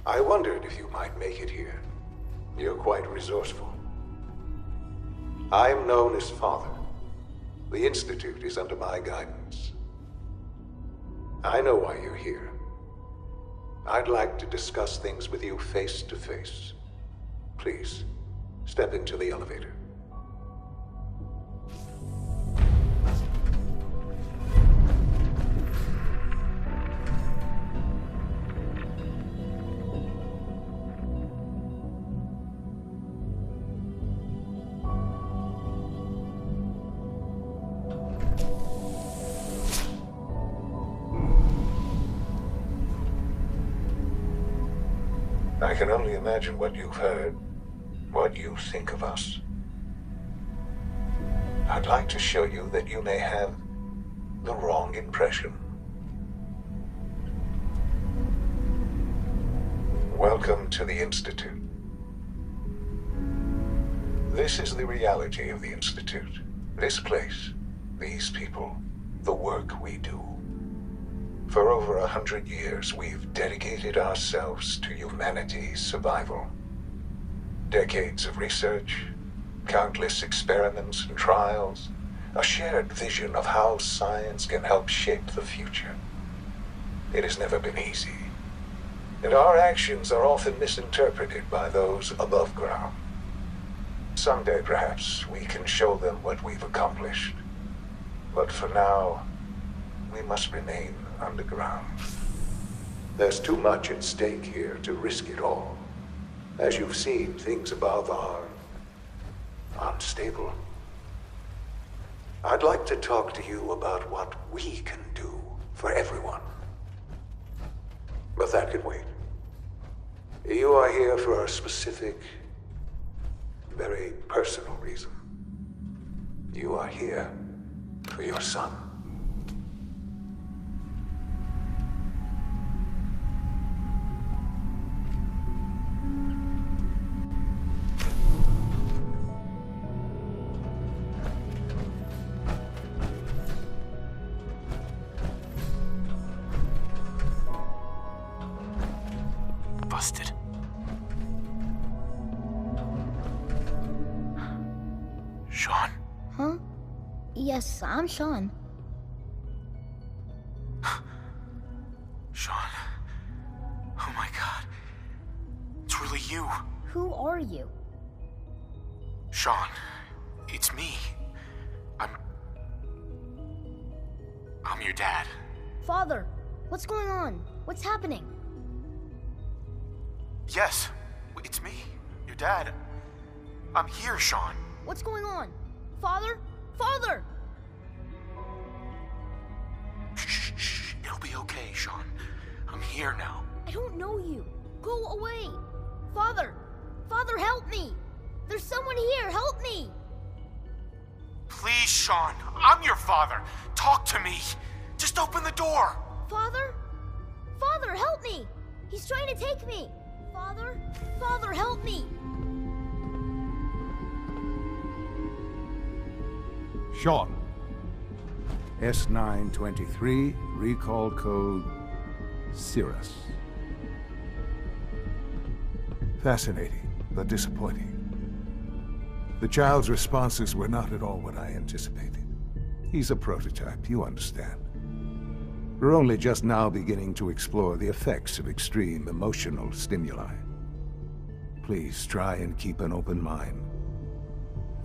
I wondered if you might make it here. You're quite resourceful. I'm known as Father. The Institute is under my guidance. I know why you're here. I'd like to discuss things with you face to face. Please, step into the elevator. I can only imagine what you've heard, what you think of us. I'd like to show you that you may have the wrong impression. Welcome to the Institute. This is the reality of the Institute. This place, these people, the work we do. For over 100 years, we've dedicated ourselves to humanity's survival. Decades of research, countless experiments and trials, a shared vision of how science can help shape the future. It has never been easy, and our actions are often misinterpreted by those above ground. Someday, perhaps, we can show them what we've accomplished. But for now, we must remain underground. There's too much at stake here to risk it all. As you've seen, things above are unstable. I'd like to talk to you about what we can do for everyone. But that can wait. You are here for a specific, very personal reason. You are here for your son. Busted. Sean? Huh? Yes, I'm Sean. Sean. Oh my god. It's really you. Who are you? Sean, it's me. I'm your dad. Father, what's going on? What's happening? Yes, it's me, your dad. I'm here, Sean. What's going on? Father? Father! Shh. It'll be okay, Sean. I'm here now. I don't know you. Go away. Father! Father, help me! There's someone here, help me! Please, Sean. I'm your father. Talk to me. Just open the door. Father? Father, help me! He's trying to take me! Father? Father, help me! Sean. S923, recall code Cirrus. Fascinating, but disappointing. The child's responses were not at all what I anticipated. He's a prototype, you understand. We're only just now beginning to explore the effects of extreme emotional stimuli. Please try and keep an open mind.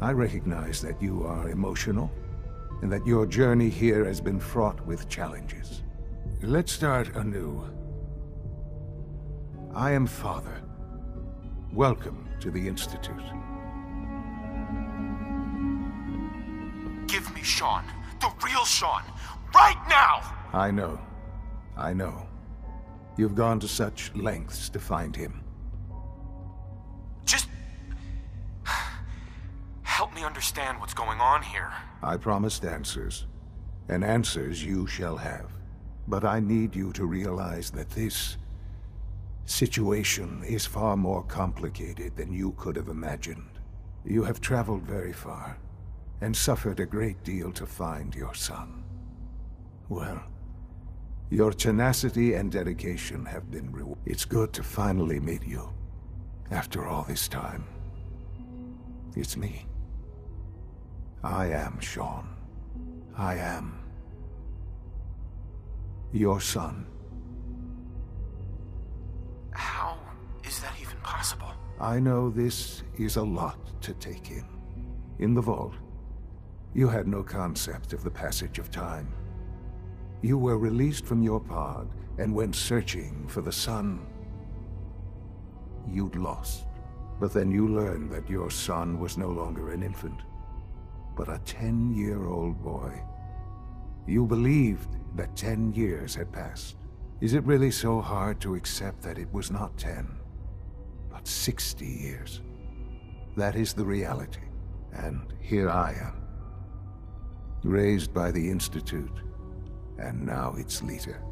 I recognize that you are emotional, and that your journey here has been fraught with challenges. Let's start anew. I am Father. Welcome to the Institute. Give me Sean. The real Sean. Right now! I know. You've gone to such lengths to find him. Just help me understand what's going on here. I promised answers, and answers you shall have. But I need you to realize that this situation is far more complicated than you could have imagined. You have traveled very far, and suffered a great deal to find your son. Well, Your tenacity and dedication have been rewarded. It's good to finally meet you. After all this time. It's me. I am Sean. I am your son. How is that even possible? I know this is a lot to take in. In the vault, you had no concept of the passage of time. You were released from your pod and went searching for the son you'd lost. But then you learned that your son was no longer an infant, but a 10-year-old boy. You believed that 10 years had passed. Is it really so hard to accept that it was not 10, but 60 years? That is the reality. And here I am, raised by the Institute, and now its leader.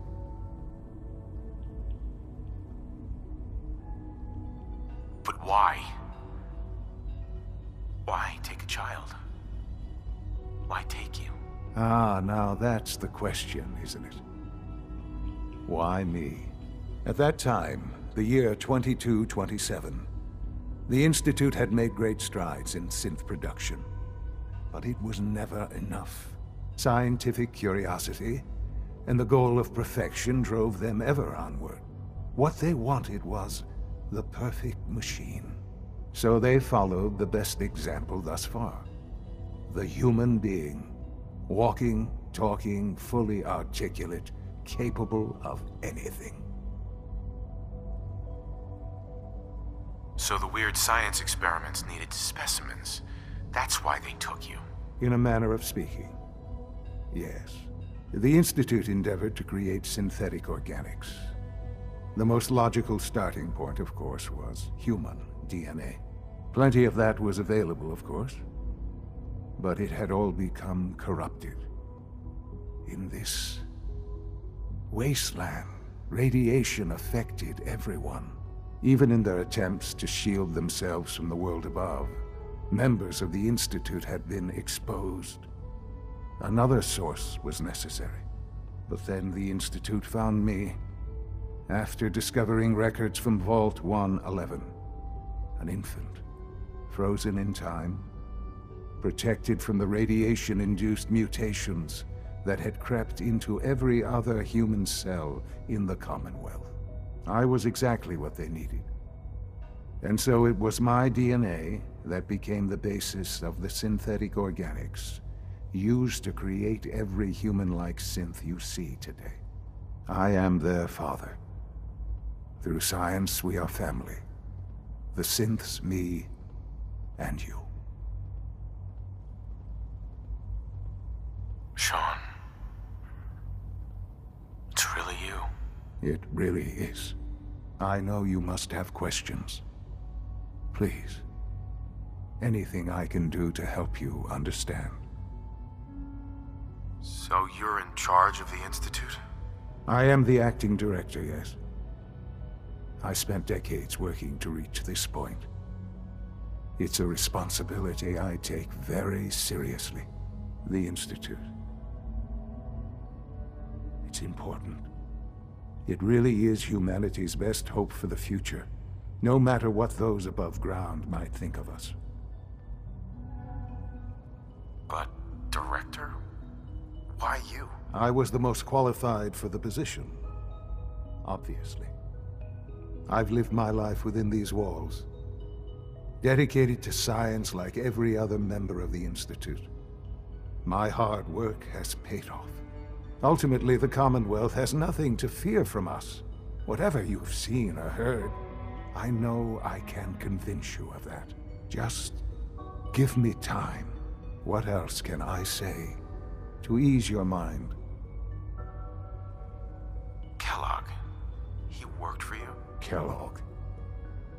But why? Why take a child? Why take you? Ah, now that's the question, isn't it? Why me? At that time, the year 2227, the Institute had made great strides in synth production. But it was never enough. Scientific curiosity and the goal of perfection drove them ever onward. What they wanted was the perfect machine. So they followed the best example thus far. The human being. Walking, talking, fully articulate, capable of anything. So the weird science experiments needed specimens. That's why they took you. In a manner of speaking. Yes. The Institute endeavored to create synthetic organics. The most logical starting point, of course, was human DNA. Plenty of that was available, of course. But it had all become corrupted. In this wasteland, radiation affected everyone. Even in their attempts to shield themselves from the world above, members of the Institute had been exposed. Another source was necessary. But then the Institute found me, after discovering records from Vault 111. An infant, frozen in time, protected from the radiation-induced mutations that had crept into every other human cell in the Commonwealth. I was exactly what they needed. And so it was my DNA that became the basis of the synthetic organics used to create every human-like synth you see today. I am their father. Through science, we are family. The synths, me, and you. Sean. It's really you. It really is. I know you must have questions. Please. Anything I can do to help you understand. So you're in charge of the Institute? I am the acting director, yes. I spent decades working to reach this point. It's a responsibility I take very seriously. The Institute. It's important. It really is humanity's best hope for the future, no matter what those above ground might think of us. But, Director? Why you? I was the most qualified for the position, obviously. I've lived my life within these walls, dedicated to science like every other member of the Institute. My hard work has paid off. Ultimately, the Commonwealth has nothing to fear from us. Whatever you've seen or heard, I know I can convince you of that. Just give me time. What else can I say to ease your mind? Kellogg. He worked for you? Kellogg.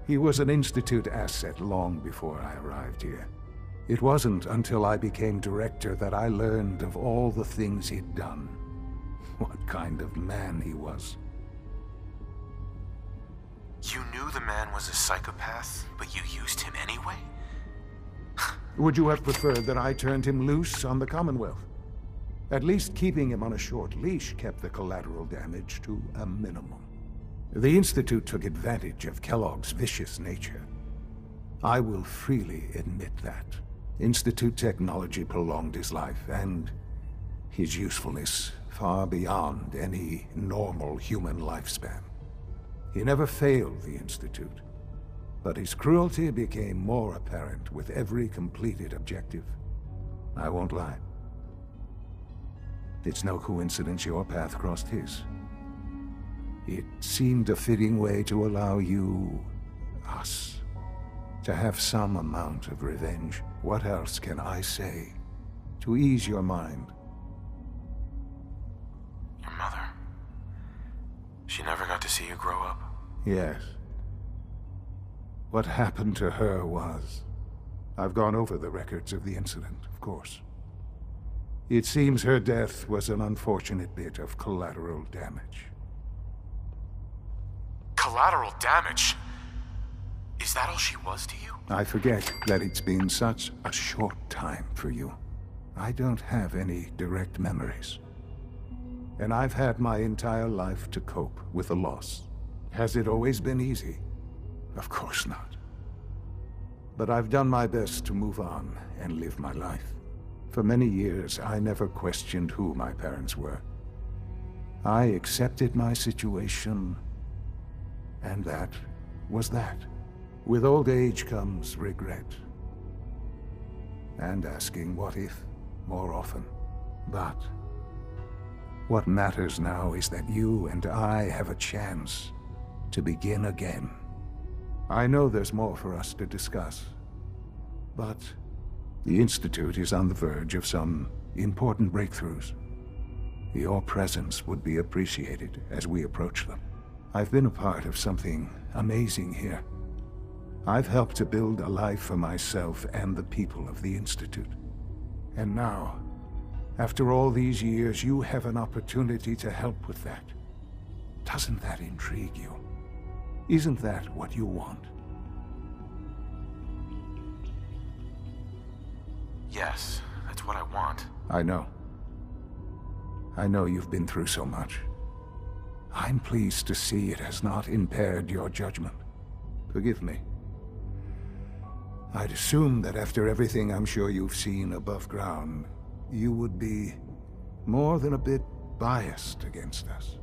He was an Institute asset long before I arrived here. It wasn't until I became director that I learned of all the things he'd done. What kind of man he was. You knew the man was a psychopath, but you used him anyway? Would you have preferred that I turned him loose on the Commonwealth? At least keeping him on a short leash kept the collateral damage to a minimum. The Institute took advantage of Kellogg's vicious nature. I will freely admit that. Institute technology prolonged his life, and his usefulness far beyond any normal human lifespan. He never failed the Institute, but his cruelty became more apparent with every completed objective. I won't lie. It's no coincidence your path crossed his. It seemed a fitting way to allow you, us, to have some amount of revenge. What else can I say to ease your mind? Your mother. She never got to see you grow up. Yes. What happened to her was... I've gone over the records of the incident, of course. It seems her death was an unfortunate bit of collateral damage. Collateral damage? Is that all she was to you? I forget that it's been such a short time for you. I don't have any direct memories. And I've had my entire life to cope with the loss. Has it always been easy? Of course not. But I've done my best to move on and live my life. For many years, I never questioned who my parents were. I accepted my situation, and that was that. With old age comes regret. And asking what if more often. But what matters now is that you and I have a chance to begin again. I know there's more for us to discuss, but the Institute is on the verge of some important breakthroughs. Your presence would be appreciated as we approach them. I've been a part of something amazing here. I've helped to build a life for myself and the people of the Institute. And now, after all these years, you have an opportunity to help with that. Doesn't that intrigue you? Isn't that what you want? Yes, that's what I want. I know. I know you've been through so much. I'm pleased to see it has not impaired your judgment. Forgive me. I'd assume that after everything I'm sure you've seen above ground, you would be more than a bit biased against us.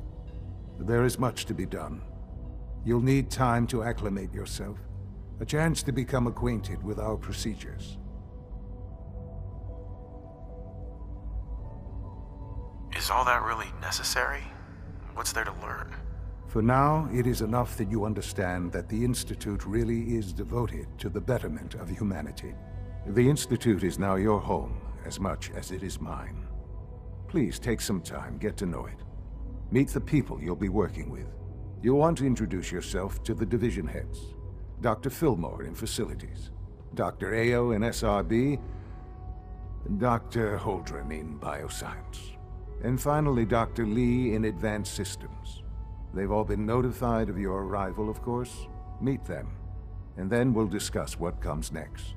There is much to be done. You'll need time to acclimate yourself, a chance to become acquainted with our procedures. Is all that really necessary? What's there to learn? For now, it is enough that you understand that the Institute really is devoted to the betterment of humanity. The Institute is now your home as much as it is mine. Please take some time, get to know it. Meet the people you'll be working with. You'll want to introduce yourself to the division heads. Dr. Fillmore in Facilities, Dr. Ayo in SRB, Dr. Holdren in Bioscience, and finally Dr. Lee in Advanced Systems. They've all been notified of your arrival, of course. Meet them, and then we'll discuss what comes next.